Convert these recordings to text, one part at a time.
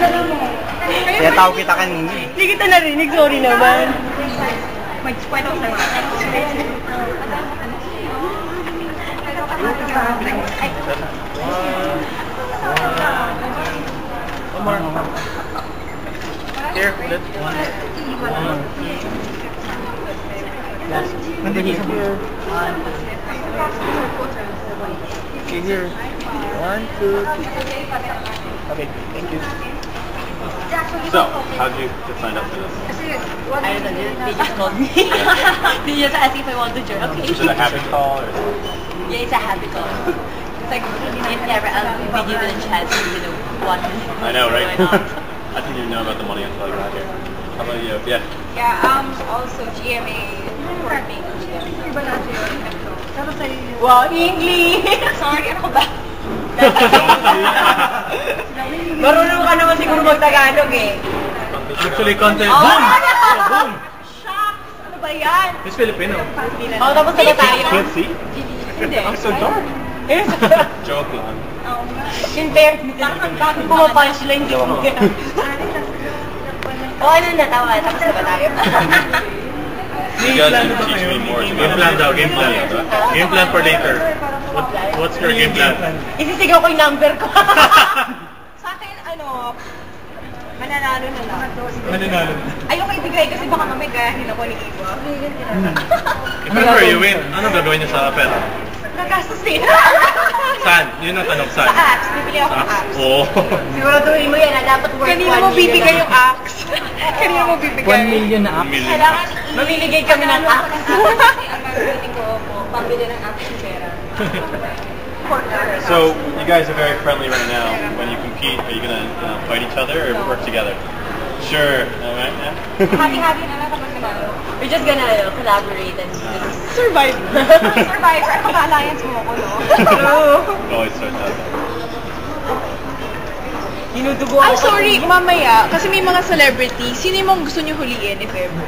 Kaya tawag kita kanina. Hindi kita narinig, sorry naman. Mag-sweat ako sa'yo. Here, let's one. Nandito here. Okay, here. 1, 2, 3. Okay, thank you. So, how'd you get signed up for this? I don't know, they just called me. They just asked if I want to join. Okay. Is it a happy call or? Yeah, it's a happy call. It's like, if never I'll be given a chance to, watch it. I know, right? I didn't even know about the money until I got here. How about you? Yeah. Yeah, also GMA working. Iba na siya yun. Wow, English! Sorry, ano ba? Marunong ka naman siguro mag-Tagalog eh. Actually, content. Oh, Boom! Boom! Shucks! Ano ba yan? It's Filipino. Oh, tapos na tayo. Can't see? Hindi. I'm so dark. Joke lang. In fairness, bakit pumapunchline ko? O ano na, tama. Tapos na ba tayo? You guys can teach me more. Game plan daw, game plan. Game plan for later. What's your game plan? Isisigaw ko yung number ko. Sa akin, mananalo na lang. Mananalo. Ayoko ibigay kasi baka mamay gayahin ako ni Iwa. If ever you win, anong gagawin niyo sa pera? Nagastos din. Saan? Yun ang tanong, saan? Sa apps, bibili ako ng apps. Oo. Siguraduhin mo yan, dapat worth 1 million. Kanina mo bibigay yung apps. Kanina mo bibigay. 1 million na apps. Kailangan Mamiligay kami ng apps. Ang gagawin ko po, pambili ng apps yung pera. So, you guys are very friendly right now. When you compete, are you gonna fight each other or work together? Sure. Alright, yeah. Happy-happy na lang kapag nanalo. We're just gonna collaborate and Survive. Survivor. Ako ba alliance mo ako, no? Always start that. dinudugo I'm ako. sorry, mamaya, kasi may mga celebrity, sino yung gusto niyo huliin if ever?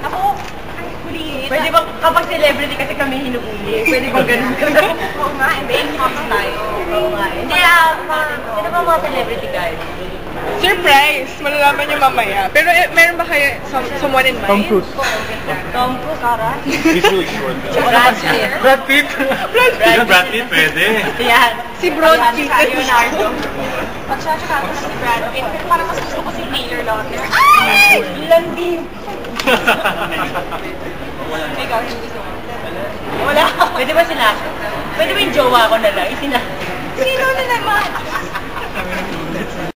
Ako, ay, huliin. Pwede bang kapag celebrity kasi kami hinuhuli? Pwede bang ganun ka? Oo nga, and then comes tayo. Oo nga. Hindi sino ba mga celebrity guys? Surprise! Malalaman niyo mamaya. Pero meron ba kayo someone in mind? Tom Cruise. Tom Cruise, Cara? He's really short though. Brad Pitt. Brad Pitt. Brad Pitt, pwede. Yan. Si Brad Pitt. Leonardo. Pagsatsaka ko na si Brad Pitt, pero parang mas gusto ko si Taylor Lautner. Ay! Landing. Ikaw, yung gusto mo. Wala. Pwede ba sila? Pwede ba yung jowa ko na lang? Sino na naman?